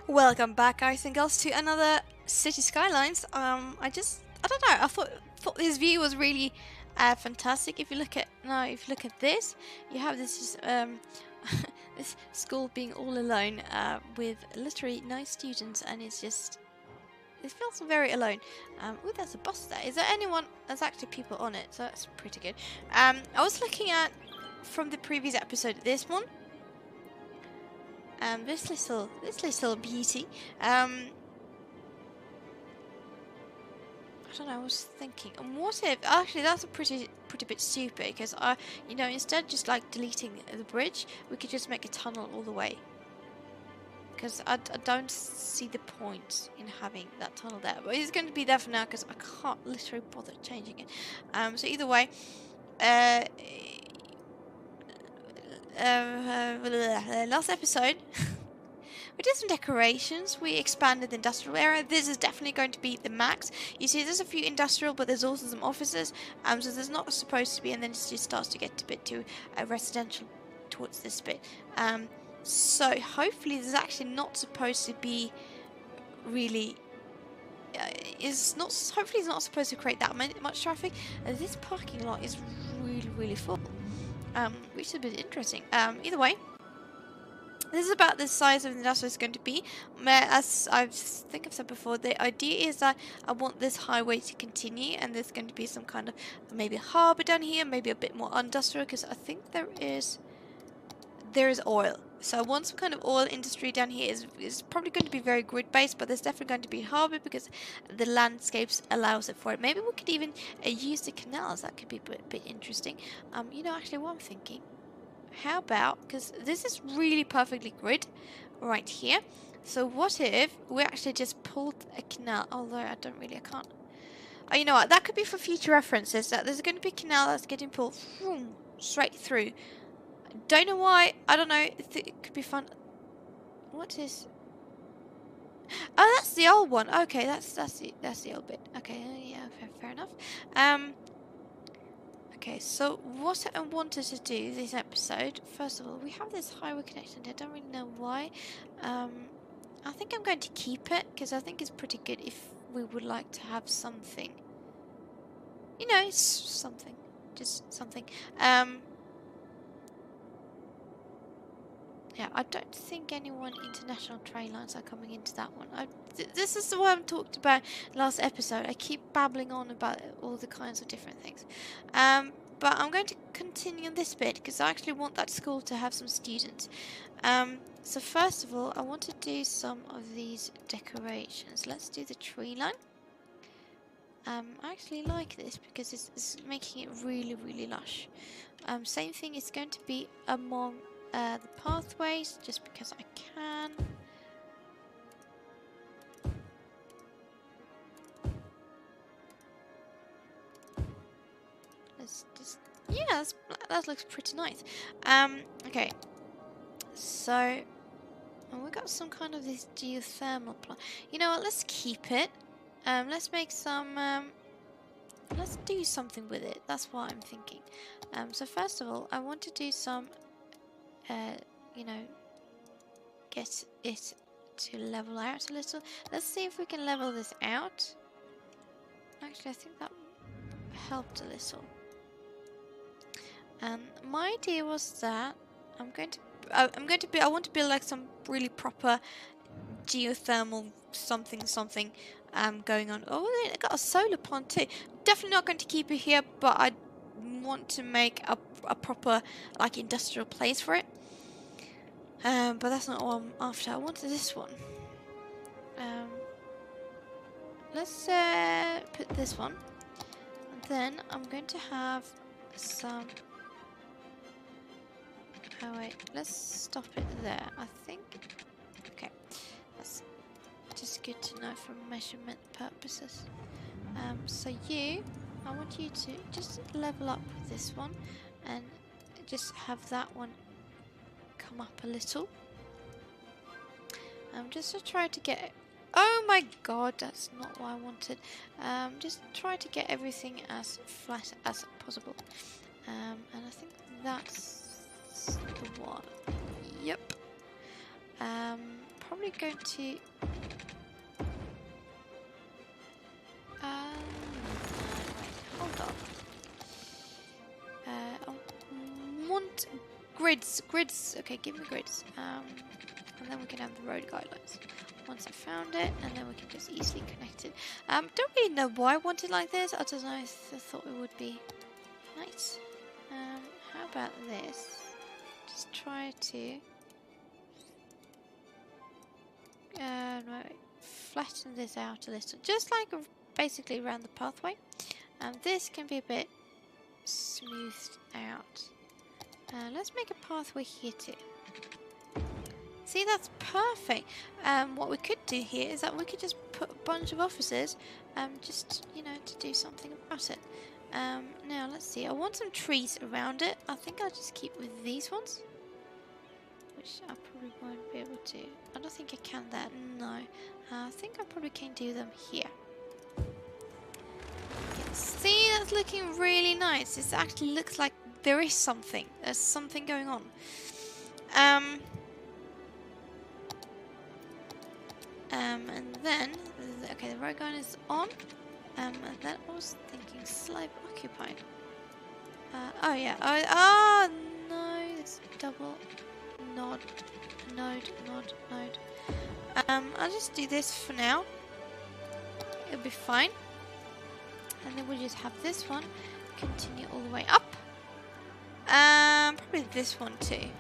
Welcome back, guys and girls, to another City Skylines. I don't know. I thought this view was really fantastic. If you look at this, you have this this school being all alone with literally no students, and it feels very alone. Oh, there's a bus there. Is there anyone? There's actually people on it, so that's pretty good. I was looking at from the previous episode this one. This little beauty. I don't know. I was thinking, what if actually that's a pretty bit stupid, because instead of just like deleting the bridge, we could just make a tunnel all the way. Because I don't see the point in having that tunnel there, but it's going to be there for now because I can't literally bother changing it. So either way, last episode. We did some decorations, we expanded the industrial area. This is definitely going to be the max. You see there's a few industrial, but there's also some offices. So there's not supposed to be, and then it just starts to get a bit too residential towards this bit. So hopefully there's actually not supposed to be really... hopefully it's not supposed to create that much traffic. This parking lot is really full. Which is a bit interesting. Either way, this is about the size of the industrial is going to be. As I think I've said before, the idea is that I want this highway to continue, and there's going to be some kind of maybe a harbour down here, maybe a bit more industrial, because I think there is oil. So I want some kind of oil industry down here. Is probably going to be very grid based, but there's definitely going to be a harbour because the landscapes allows it for it. Maybe we could even use the canals. That could be a bit interesting. Actually what I'm thinking, how about, because this is really perfectly grid right here, so what if we actually just pulled a canal, although I can't. Oh, you know what, that could be for future references, that there's going to be a canal that's getting pulled straight through. Don't know why, I don't know, it could be fun. What is... Oh, that's the old one. Okay, that's the old bit. Okay, yeah, fair enough. Okay, so what I wanted to do this episode, first of all, we have this highway connection. I don't really know why. I think I'm going to keep it because I think it's pretty good if we would like to have something. It's something, just something. Yeah, I don't think anyone international train lines are coming into that one. This is the one I talked about last episode. I keep babbling on about all the kinds of different things. But I'm going to continue on this bit because I actually want that school to have some students. So first of all, I want to do some of these decorations. Let's do the tree line. I actually like this because it's making it really lush. Same thing is going to be among the pathways, just because I can. Let's just, yeah, that looks pretty nice. Okay, so we got some kind of this geothermal plant. You know what? Let's keep it. Let's make some. Let's do something with it. That's what I'm thinking. So first of all, I want to do some. Get it to level out a little. Let's see if we can level this out. Actually, I think that helped a little. My idea was that I want to build like some really proper geothermal something going on. Oh, they got a solar pond too. Definitely not going to keep it here, but I want to make a proper like industrial place for it. But that's not what I'm after. I wanted this one. Let's put this one. And then I'm going to have some... Oh wait, let's stop it there, I think. Okay, that's just good to know for measurement purposes. So I want you to just level up with this one and just have that one come up a little. Just to try to get... Oh my god, that's not what I wanted. Just try to get everything as flat as possible. And I think that's the one. Yep. probably going to... wait, hold on. I want grids. Okay, give me grids. And then we can have the road guidelines. Once I found it, and then we can just easily connect it. Don't really know why I want it like this. I don't know. I thought it would be nice. How about this? Just try to no, flatten this out a little, just like basically around the pathway. And this can be a bit smoothed out. Let's make a pathway here too. See, that's perfect. What we could do here is that we could just put a bunch of offices, just, you know, to do something about it. Now, let's see. I want some trees around it. I think I'll just keep with these ones, which I probably won't be able to. I don't think I can there. No. I think I probably can do them here. See, that's looking really nice. This actually looks like there is something. There's something going on. And then, okay, the road gun is on. And then I was thinking slave occupied. Oh yeah. Oh no, it's double node. I'll just do this for now. It'll be fine. And then we'll just have this one continue all the way up. Probably this one too.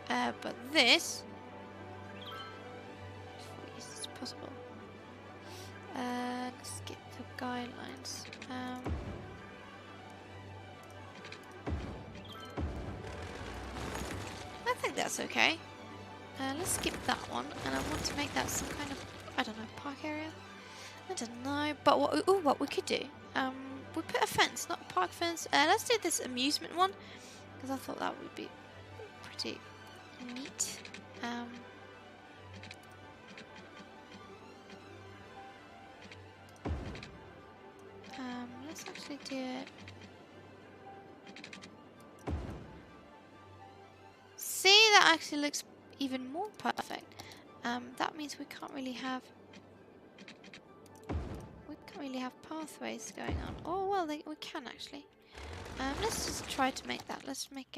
But this, if it's possible. Skip the guidelines. I think that's okay. Let's skip that one, and I want to make that some kind of, I don't know, park area. I don't know, but what we could do, we put a fence, not a park fence. Let's do this amusement one, because I thought that would be pretty neat. Let's actually do it. See, that actually looks even more perfect. That means we can't really have pathways going on. Oh well, we can actually. Let's just try to make that. Let's make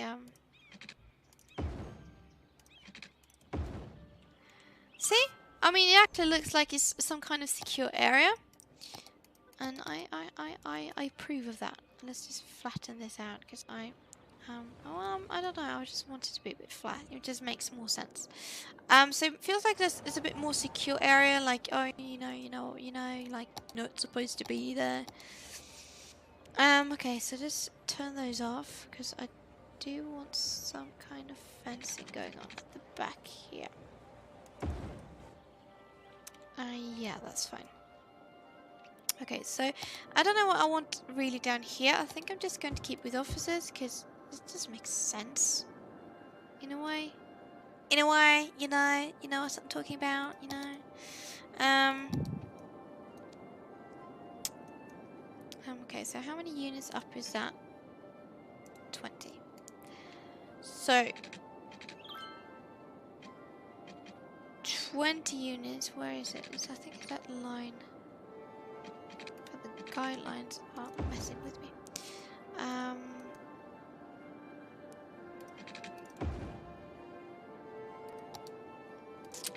See, I mean, it actually looks like it's some kind of secure area, and I approve of that. Let's just flatten this out because I don't know. I just want it to be a bit flat. It just makes more sense. So it feels like this is a bit more secure area. Like, oh, you know, like not supposed to be there. Okay, so just turn those off because I do want some kind of fencing going on at the back here. Yeah, that's fine. Okay, so I don't know what I want really down here. I think I'm just going to keep with officers because it just makes sense in a way. In a way, you know what I'm talking about, you know. Okay, so how many units up is that? 20. So 20 units. Where is it? I think it's that line. But the guidelines are messing with me.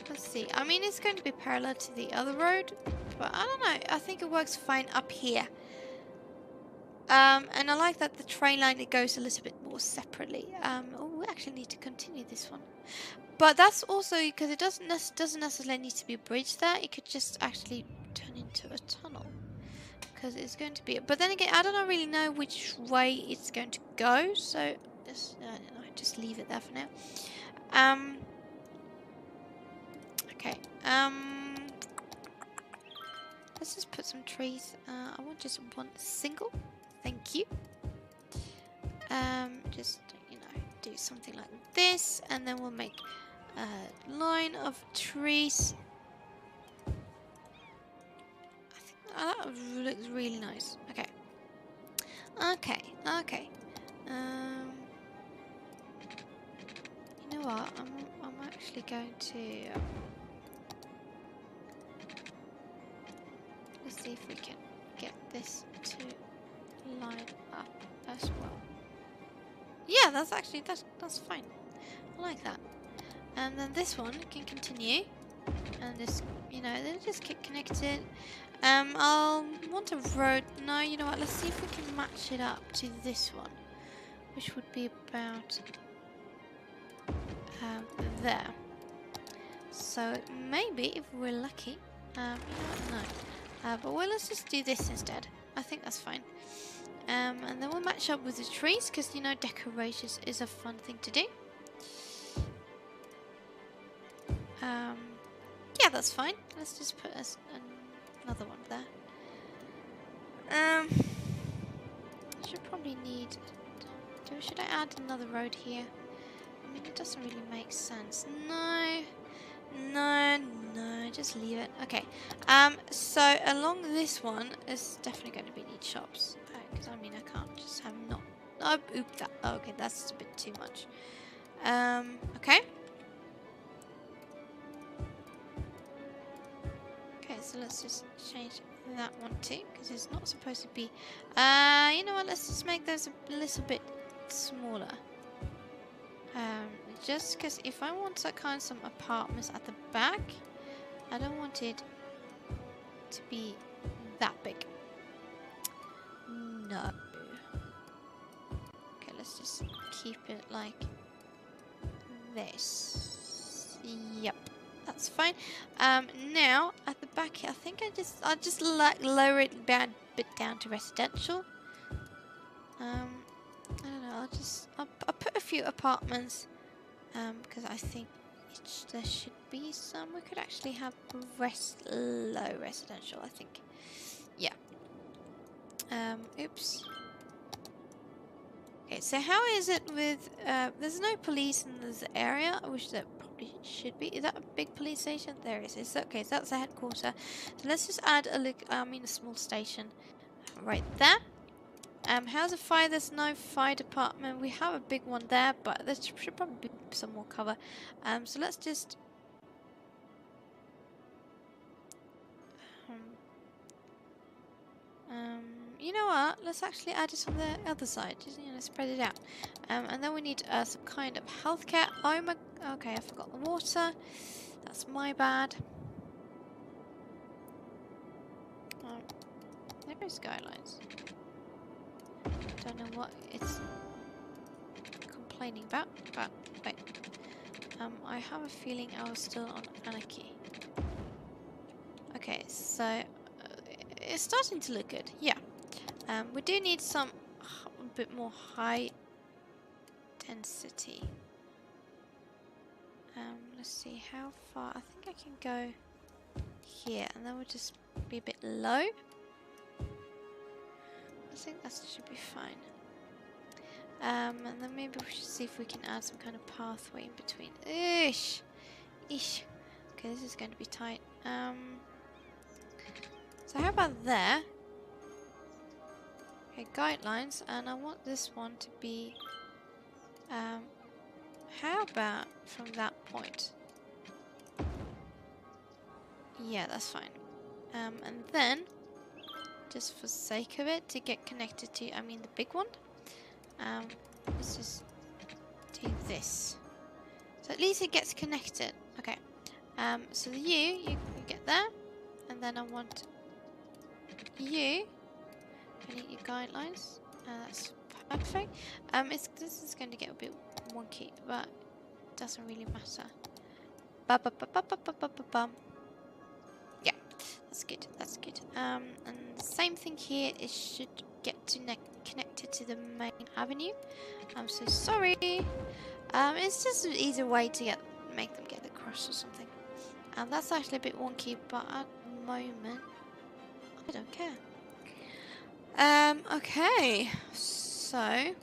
Let's see. I mean, it's going to be parallel to the other road, but I don't know. I think it works fine up here. And I like that the train line, it goes a little bit more separately. Oh, we actually need to continue this one. But that's also because it doesn't necessarily need to be a bridge there. It could just actually turn into a tunnel. Because it's going to be... But then again, I don't really know which way it's going to go. So, just, I don't know, just leave it there for now. Okay. Let's just put some trees. I want just one single. Thank you. Just, you know, do something like this. And then we'll make a line of trees. I think that looks really nice. Okay. Okay. You know what? I'm actually going to see if we can get this to line up as well. Yeah, that's actually, that's fine. I like that. And then this one can continue. And just, you know, then just get connected. I'll want a road. No, you know what? Let's see if we can match it up to this one, which would be about there. So maybe if we're lucky, you know what? No. But well, let's just do this instead. I think that's fine. And then we'll match up with the trees because, you know, decorations is a fun thing to do. Yeah, that's fine. Let's just put another one there. Should probably need. Should I add another road here? I mean, it doesn't really make sense. No, just leave it. Okay. So along this one is definitely going to be need shops because I mean I can't just have not. Oh, oop, that. Oh, okay, that's a bit too much. Okay. Okay, so let's just change that one too, because it's not supposed to be. You know what? Let's just make those a little bit smaller. Just because if I want some apartments at the back, I don't want it to be that big. No. Okay, let's just keep it like this. Yep. That's fine. Now at the back here, I think I'll just lower it a bit down to residential. I don't know. I'll put a few apartments. Because I think there should be some. We could actually have low residential. I think. Yeah. Oops. Okay. So how is it with? There's no police in this area, which there probably should be. Is that a big police station? There it is. Okay, so that's the headquarters. So let's just add a small station right there. How's the fire? There's no fire department. We have a big one there, but there should probably be some more cover. So let's just you know what? Let's actually add it on the other side. Just, you know, spread it out. And then we need some kind of healthcare. Oh my. Okay, I forgot the water. That's my bad. There is Skylines. Don't know what it's complaining about, but wait. I have a feeling I was still on anarchy. Okay, so it's starting to look good. Yeah. We do need some a bit more high density. Let's see how far. I think I can go here, and then we'll just be a bit low. I think that should be fine. And then maybe we should see if we can add some kind of pathway in between. Ish. Okay, this is going to be tight. So how about there? Okay, guidelines, and I want this one to be. How about from that point? Yeah, that's fine. And then, just for sake of it, to get connected to, the big one. Let's just do this. So at least it gets connected. Okay. So the you get there, and then I want you. I need your guidelines. That's perfect. This is going to get a bit wonky, but it doesn't really matter. Yeah, that's good. That's good. And the same thing here. It should get to connected to the main avenue. I'm so sorry. It's just an easier way to make them get across or something. And that's actually a bit wonky, but at the moment, I don't care. Okay, so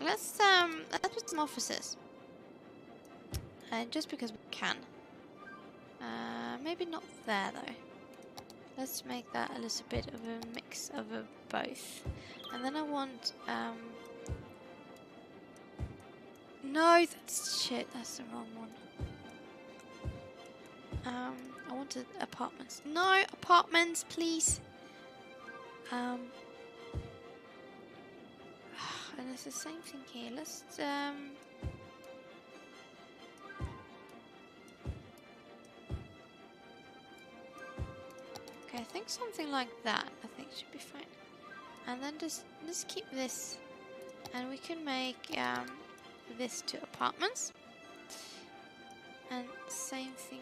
let's put some offices. Just because we can. Maybe not there though. Let's make that a little bit of a mix of both. And then I want no, that's shit, that's the wrong one. I wanted apartments. No, apartments, please. And it's the same thing here. Let's okay, I think something like that I think should be fine. And then just keep this, and we can make this to apartments. And same thing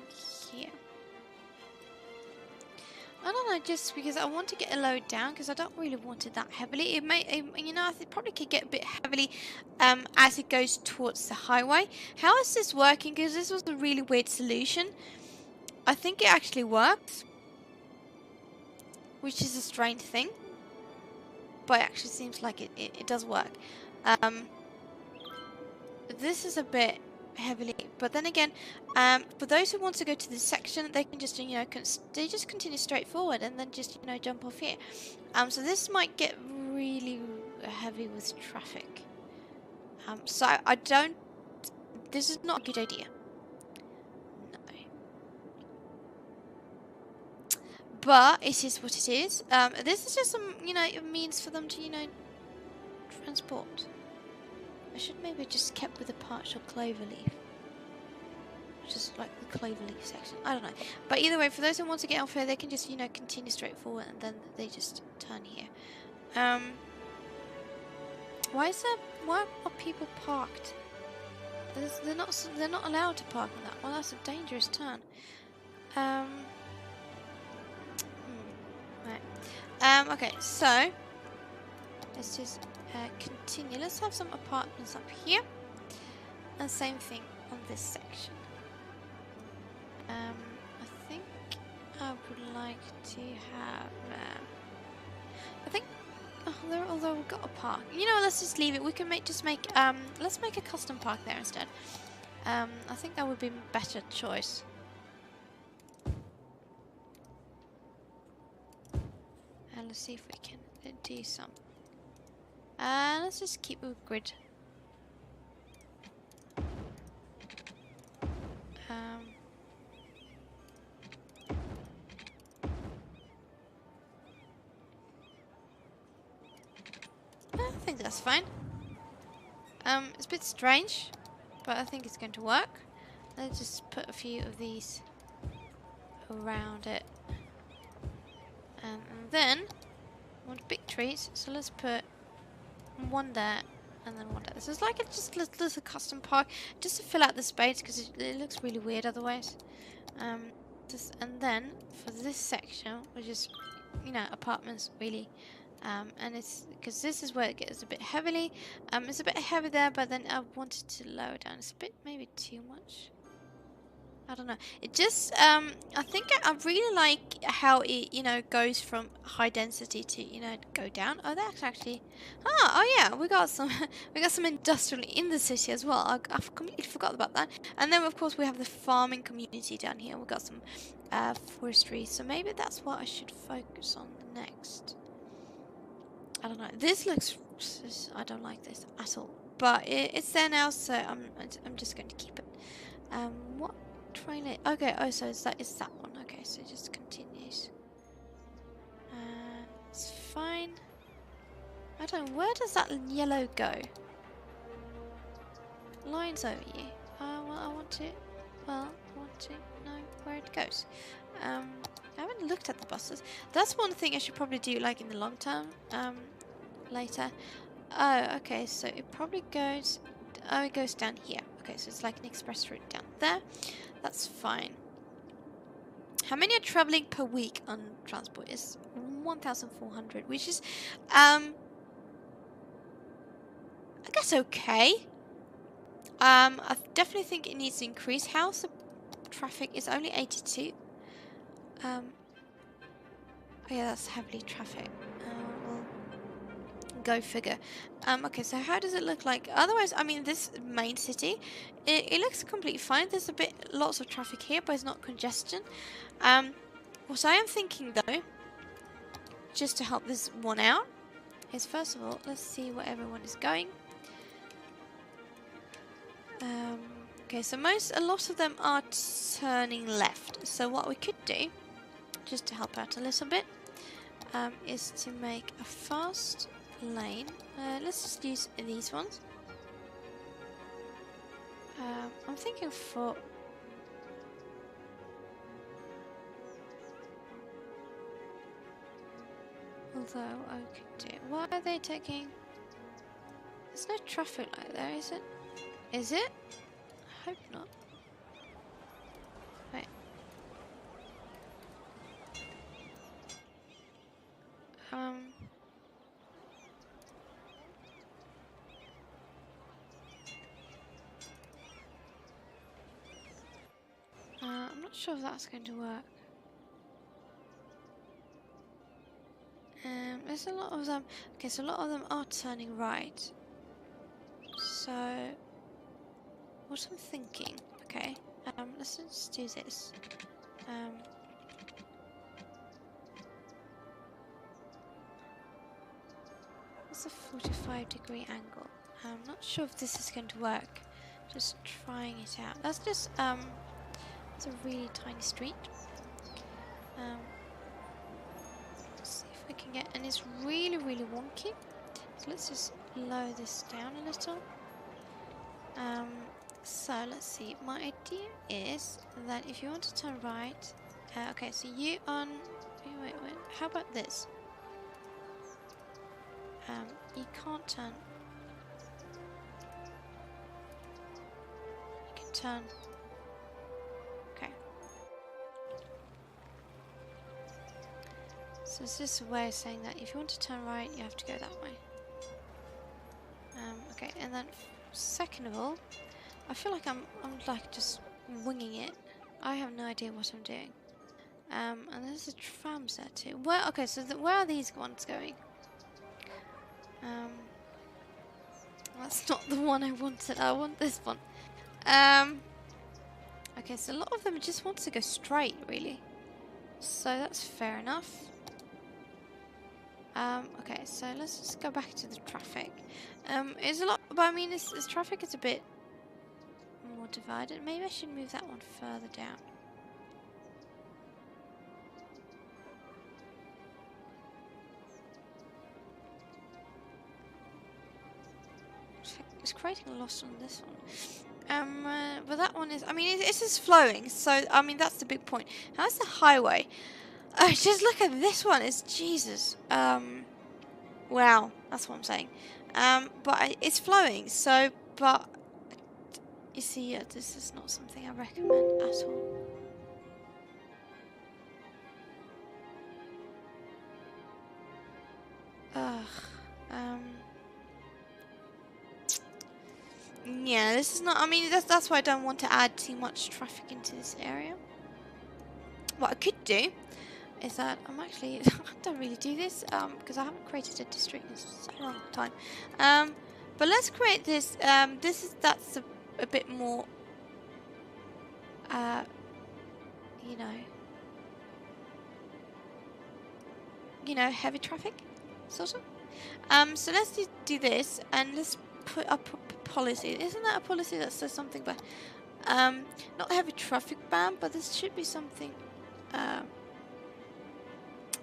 here. I don't know, just because I want to get a load down, because I don't really want it that heavily. It may, you know, I probably could get a bit heavily as it goes towards the highway. How is this working? Because this was a really weird solution. I think it actually works, which is a strange thing, but it actually seems like it does work. This is a bit heavily, but then again, for those who want to go to this section, they can just, you know, they just continue straight forward and then just, you know, jump off here. So this might get really heavy with traffic. So I don't, this is not a good idea. No. But it is what it is. This is just some, you know, means for them to, you know, transport. I should maybe just kept with a partial clover leaf. Just like the clover leaf section. I don't know. But either way, for those who want to get off here, they can just, you know, continue straight forward and then they just turn here. Why are people parked? They're not allowed to park on that. Well, that's a dangerous turn. Right. Okay, so let's just continue. Let's have some apartments up here. And same thing on this section. I think I would like to have. I think. Although we've got a park. You know, let's just leave it. We can let's make a custom park there instead. I think that would be a better choice. And let's see if we can do some. Let's just keep with grid. I think that's fine. It's a bit strange, but I think it's going to work. Let's just put a few of these around it. And then I want big trees, so let's put one there and then one there. So it's like it's just a little custom park just to fill out the space, because it looks really weird otherwise. And then for this section, which is, you know, apartments really. And it's because this is where it gets a bit heavily. It's a bit heavy there, but then I wanted to lower down. It's a bit maybe too much. I don't know. It just I think I really like how it, you know, goes from high density to, you know, go down. Oh, that's actually. Oh yeah, we got some industrial in the city as well. I've completely forgot about that. And then of course we have the farming community down here. We got some forestry. So maybe that's what I should focus on next. I don't know. This looks. I don't like this at all. But it's there now, so I'm just going to keep it. What train? Okay. Oh, so it's that one. Okay, so it just continues. It's fine. I don't know. Where does that yellow go? Lines over you. Well, I want to. Well, I want to know where it goes. I haven't looked at the buses. That's one thing I should probably do, like in the long term, later. Oh, okay, so it probably goes. Oh, it goes down here. Okay, so it's like an express route down there. That's fine. How many are traveling per week on transport? Is 1,400, which is, I guess okay. I definitely think it needs to increase. How's the traffic? Is only 82. Oh yeah, that's heavily traffic. Well, go figure. Okay, so how does it look like? Otherwise, I mean, this main city, it looks completely fine. There's lots of traffic here, but it's not congestion. What I am thinking though, just to help this one out, is first of all, let's see where everyone is going. Okay, so a lot of them are turning left. So what we could do, just to help out a little bit, is to make a fast lane. Let's just use these ones. I'm thinking for... Although I could do... Why are they taking... There's no traffic light there, is it? Is it? I hope not. Wait. I'm not sure if that's going to work. There's a lot of them. Okay, so a lot of them are turning right. So, what I'm thinking, okay, let's just do this. What's a 45-degree angle? I'm not sure if this is going to work. Just trying it out. That's just, it's a really tiny street. Let's see if we can get, and it's really, really wonky. So let's just lower this down a little. So let's see. My idea is that if you want to turn right, okay. So you on. Wait. How about this? You can't turn. You can turn. Okay. So it's just a way of saying that if you want to turn right, you have to go that way. Okay, and then second of all, I feel like I'm like just winging it. I have no idea what I'm doing. And there's a trams there too. Well, okay, so where are these ones going? That's not the one I wanted. I want this one. Okay, so a lot of them just want to go straight, really. So that's fair enough. Okay, so let's just go back to the traffic. It's a lot, but I mean, this traffic is a bit more divided. Maybe I should move that one further down. It's creating a loss on this one. But that one is, I mean, it's just flowing. So, I mean, that's the big point. How's the highway? Just look at this one. It's Jesus. Wow, that's what I'm saying. But it's flowing. So, but you see, this is not something I recommend at all. Yeah, this is not. I mean, that's why I don't want to add too much traffic into this area. What I could do is that I'm actually I don't really do this because I haven't created a district in such a long time. But let's create this. That's a bit more. You know, heavy traffic, sort of. So let's do this, and let's put up a policy. Isn't that a policy that says something about not heavy traffic ban, but this should be something.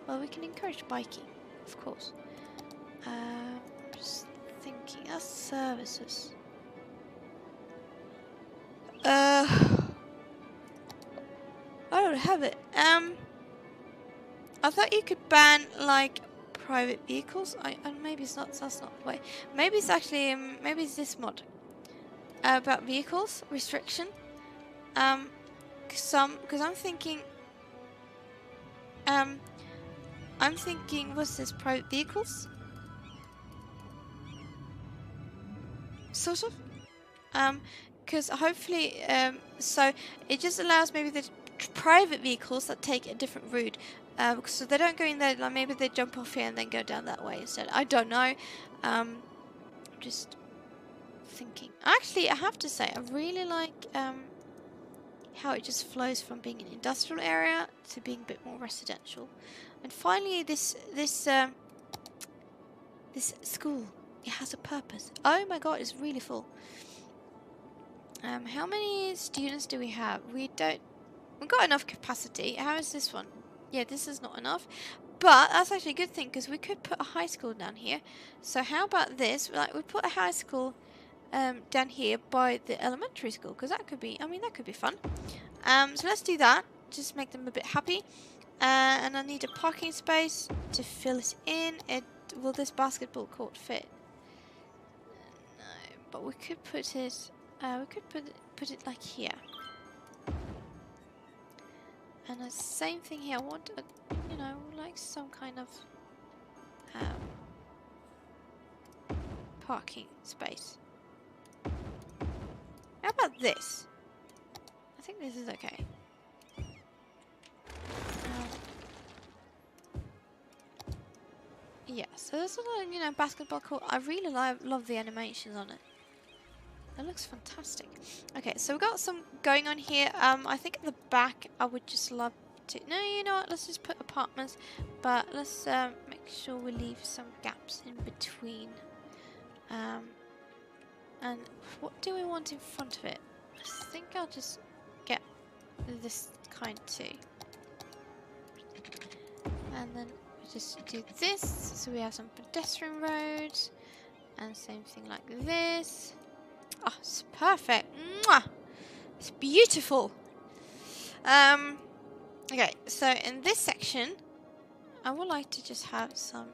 Well, we can encourage biking, of course. Just thinking, that's services. I don't have it. I thought you could ban like private vehicles. Maybe it's not. That's not the way. Maybe it's actually. Maybe it's this mod about vehicles restriction. Because I'm thinking. I'm thinking. What's this? Private vehicles. Sort of. Because hopefully. So it just allows maybe the private vehicles that take a different route. So they don't go in there, like maybe they jump off here and then go down that way instead. I don't know. Just thinking. Actually, I have to say, I really like how it just flows from being an industrial area to being a bit more residential. And finally, this school, it has a purpose. Oh my god, it's really full. How many students do we have? We've got enough capacity. How is this one? Yeah, this is not enough. But that's actually a good thing because we could put a high school down here. So how about this? Like we put a high school down here by the elementary school because that could be, I mean, that could be fun. So let's do that. Just make them a bit happy. And I need a parking space to fill it in. Will this basketball court fit? No, but we could put it. We could put it like here. And the same thing here. I want, you know, like some kind of parking space. How about this? I think this is okay. Yeah, so there's a lot of, you know, basketball court. I really love the animations on it. That looks fantastic. Okay, so we've got some going on here. I think at the back, I would just love to... No, you know what? Let's just put apartments. But let's make sure we leave some gaps in between. And what do we want in front of it? I think I'll just get this kind too. And then we just do this. So we have some pedestrian roads. And same thing like this. Oh, it's perfect. Mwah! It's beautiful. Okay, so in this section, I would like to just have some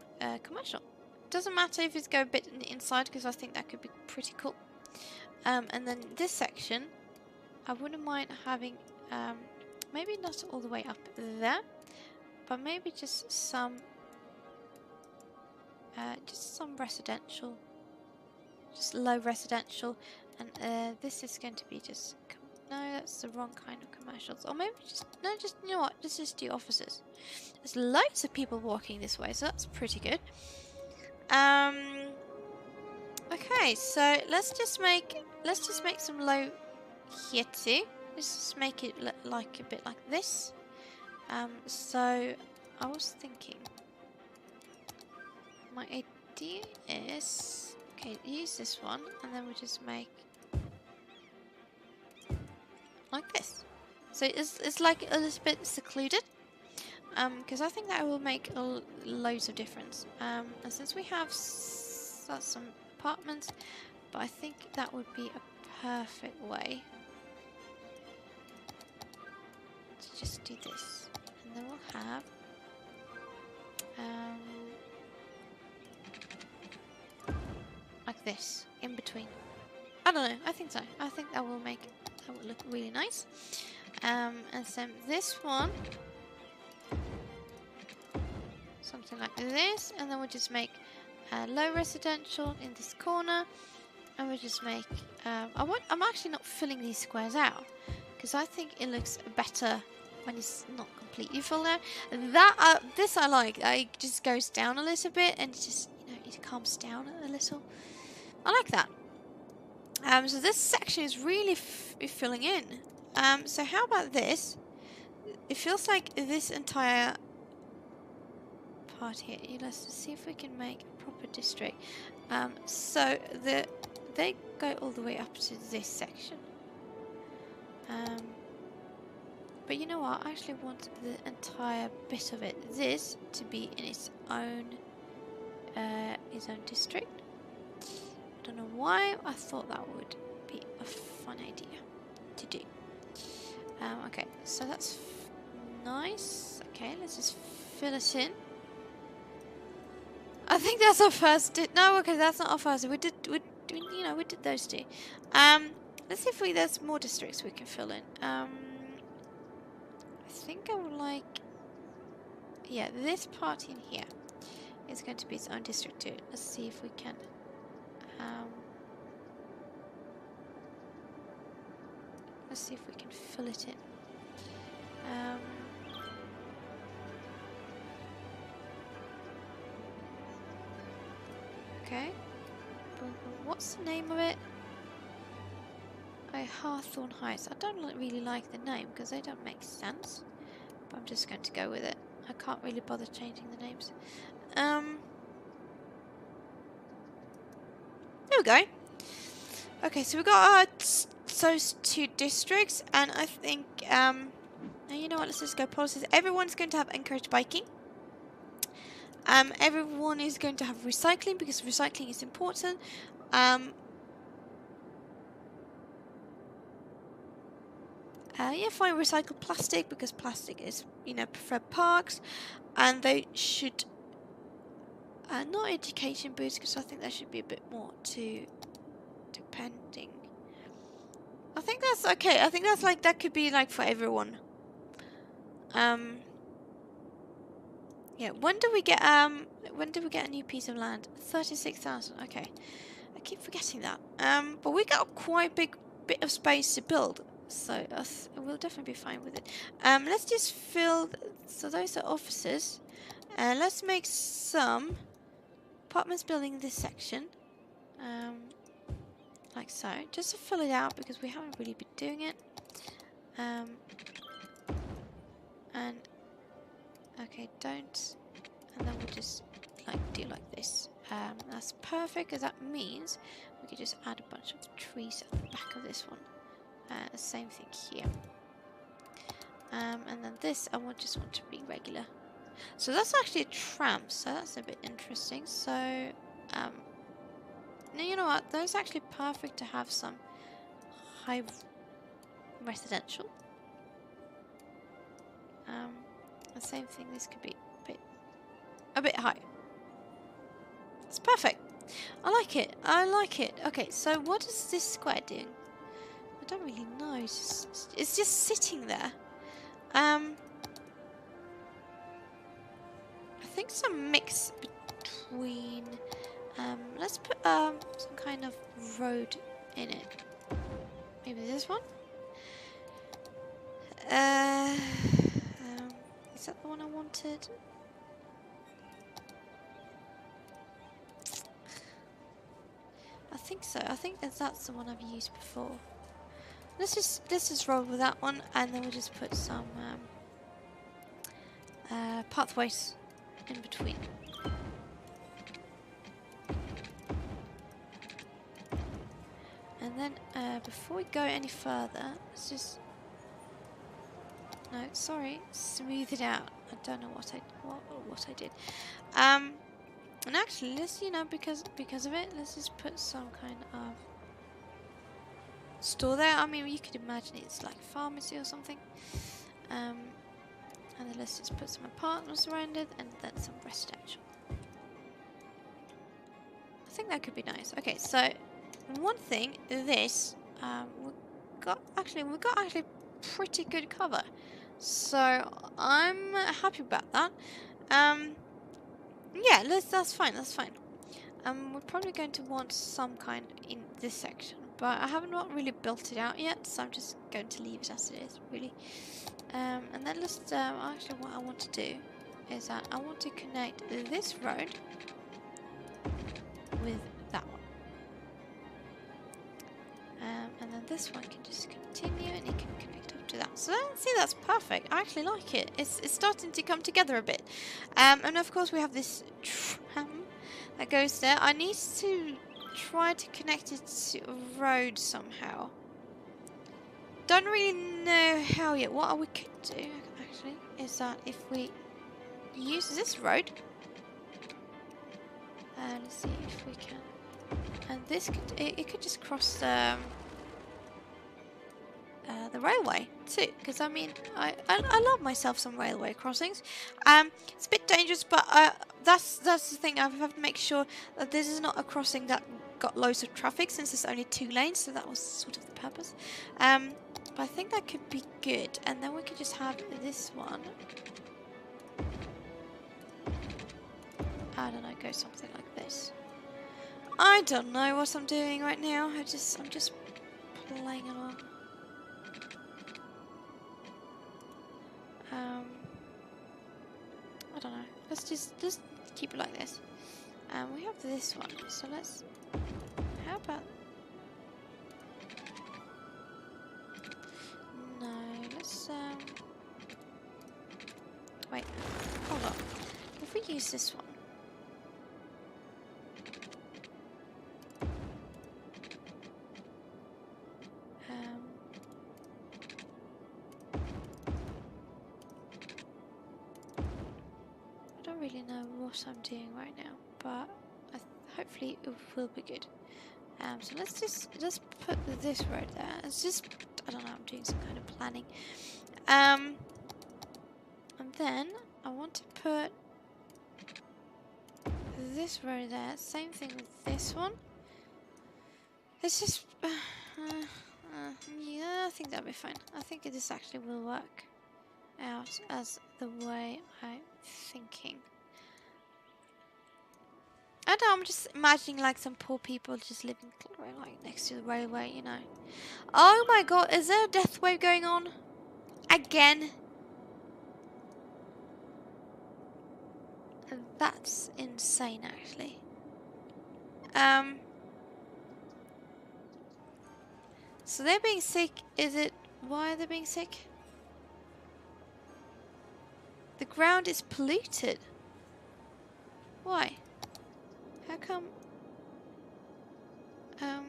commercial. Doesn't matter if it's go a bit in the inside because I think that could be pretty cool. And then this section, I wouldn't mind having maybe not all the way up there, but maybe just some residential. Just low residential, and this is going to be just no, that's the wrong kind of commercials. Or maybe just no, just you know what? Let's just do offices. There's loads of people walking this way, so that's pretty good. Okay, so let's just make some low here too. Let's just make it look like a bit like this. So I was thinking, my idea is. Okay, use this one, and then we just make like this. So it's like a little bit secluded, because I think that will make loads of difference. And since we have some apartments, but I think that would be a perfect way to just do this, and then we'll have. Like this, in between. I don't know, I think so. I think that will look really nice. And so this one, something like this, and then we'll just make low residential in this corner, and we'll just make. I'm actually not filling these squares out because I think it looks better when it's not completely filled out. This I like. It just goes down a little bit, and it just it calms down a little. I like that. So this section is really filling in. So how about this? It feels like this entire part here. Let's just see if we can make a proper district. So they go all the way up to this section. But you know what? I actually want the entire bit of it, this, to be in its own district. I don't know why I thought that would be a fun idea to do. Okay, so that's nice. Okay, let's just fill it in. I think that's our first. No, okay, that's not our first. We did those two. Let's see if there's more districts we can fill in. I think I would like. Yeah, this part in here is going to be its own district too. Let's see if we can. Let's see if we can fill it in. Okay. What's the name of it? Hawthorne Heights. I don't really like the name because they don't make sense. But I'm just going to go with it. I can't really bother changing the names. There we go. Okay, so we've got our those two districts, and I think, you know what, let's just go policies. Everyone's going to have encouraged biking. Everyone is going to have recycling because recycling is important. Yeah, fine, recycle plastic because plastic is, you know, preferred parks, and they should, not education booths because I think there should be a bit more to, depending. I think that's okay. I think that's like, that could be like for everyone. Yeah, when do we get a new piece of land? 36,000. Okay. I keep forgetting that. But we got quite a big bit of space to build, so we'll definitely be fine with it. Let's just fill. So those are offices. Let's make some apartments building this section. Like so, just to fill it out because we haven't really been doing it. And okay, don't. And then we'll just like do like this. That's perfect because that means we could just add a bunch of trees at the back of this one. Same thing here. And then this I just want to be regular. So that's actually a tram, so that's a bit interesting. So now you know what? Those are actually perfect to have some high residential. The same thing. This could be a bit high. It's perfect. I like it. I like it. Okay, so what is this square doing? I don't really know. It's just sitting there. I think some mix between. Let's put some kind of road in it. Maybe this one. Is that the one I wanted? I think so. I think that's the one I've used before. Let's just roll with that one, and then we'll just put some pathways in between. And then before we go any further, let's just smooth it out. I don't know what I did. And actually, let's because of it, let's just put some kind of store there. I mean, you could imagine it's like a pharmacy or something. And then let's just put some apartments around it, and then some residential. I think that could be nice. Okay, so one thing, this we got actually pretty good cover, so I'm happy about that. Yeah, that's fine. We're probably going to want some kind in this section, but I have not really built it out yet, so I'm just going to leave it as it is, really. And then let's actually, what I want to do is that I want to connect this road with that one. And then this one can just continue, and it can connect up to that. So see, that's perfect. I actually like it. It's starting to come together a bit. And of course we have this tram that goes there. I need to try to connect it to a road somehow. Don't really know how yet. What we could do actually is that if we use this road, let's see if we can. And this could it could just cross the railway too, because I mean I love myself some railway crossings. It's a bit dangerous, but that's the thing. I have to make sure that this is not a crossing that got loads of traffic, since there's only 2 lanes, so that was sort of the purpose. But I think that could be good, and then we could just have this one. I don't know, go something like this. I don't know what I'm doing right now. I'm just playing along. I don't know. Let's just keep it like this. We have this one, so let's. How about? No, let's. Wait, hold on. If we use this one. don't really know what I'm doing right now, but hopefully it will be good. So let's put this road there. It's just, I don't know, I'm doing some kind of planning. And then I want to put this road there. Same thing with this one. It's just, yeah, I think that'll be fine. I think this actually will work out as the way I'm thinking. I don't know, I'm just imagining like some poor people just living like next to the railway, you know. Oh my god, is there a death wave going on? Again? That's insane actually. So they're being sick, is it? Why are they being sick? The ground is polluted. Why? How come? How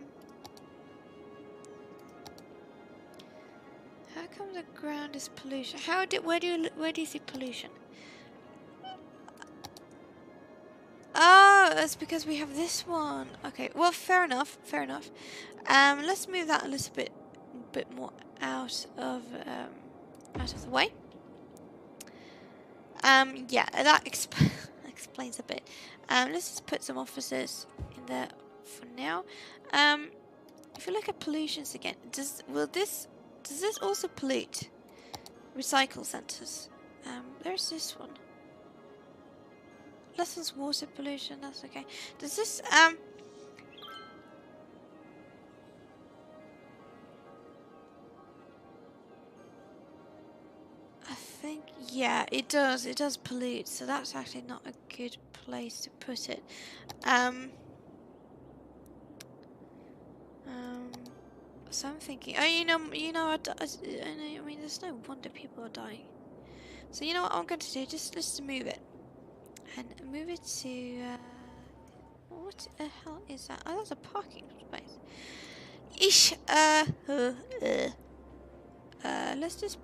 come the ground is pollution? Where do you see pollution? Oh, that's because we have this one. Okay, well, fair enough. Fair enough. Let's move that a little bit more out of the way. Yeah, that explains a bit. Let's just put some offices in there for now. If you look at pollutions again, does this also pollute? Recycle centers. There's this one. Lessons water pollution. That's okay. Does this I think, yeah, it does. It does pollute, so that's actually not a good place to put it. So I'm thinking, oh, I mean, there's no wonder people are dying. So you know what I'm going to do? Let's move it, and move it to. What the hell is that? Oh, that's a parking space. Ish. Let's just.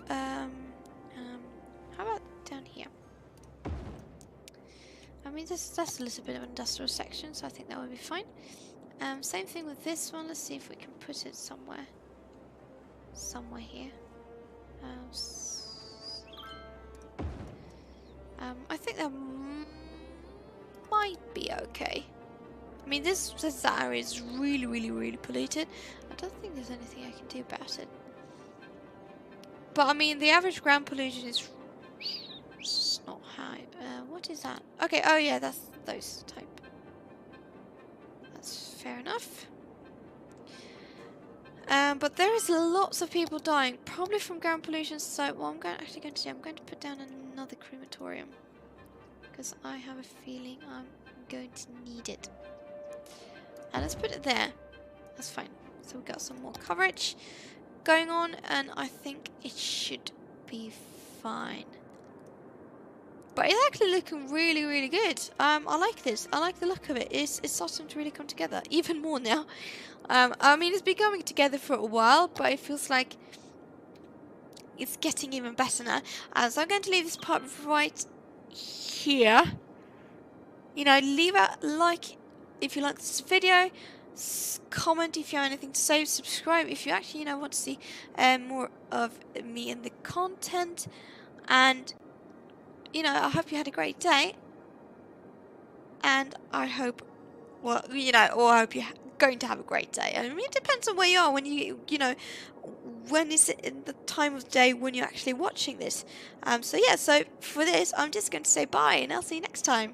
How about down here? I mean, that's a little bit of an industrial section, so I think that would be fine. Same thing with this one. Let's see if we can put it somewhere here. I think that might be okay. I mean, this area is really polluted. I don't think there's anything I can do about it. But I mean, the average ground pollution is not high. What is that? Okay, oh yeah, that's those type. That's fair enough. But there is lots of people dying, probably from ground pollution. So what I'm actually going to do, I'm going to put down another crematorium, because I have a feeling I'm going to need it. And let's put it there. That's fine. So we've got some more coverage going on, and I think it should be fine. But it's actually looking really good. I like this. I like the look of it. It's starting to really come together even more now. I mean, it's been coming together for a while, but it feels like it's getting even better now. So I'm going to leave this part right here. You know, leave a like if you like this video. Comment if you have anything to say. Subscribe if you actually, want to see more of me and the content. And I hope you had a great day, and I hope, or I hope you're going to have a great day. I mean, it depends on where you are when when is it in the time of day when you're actually watching this. So for this, I'm just going to say bye, and I'll see you next time.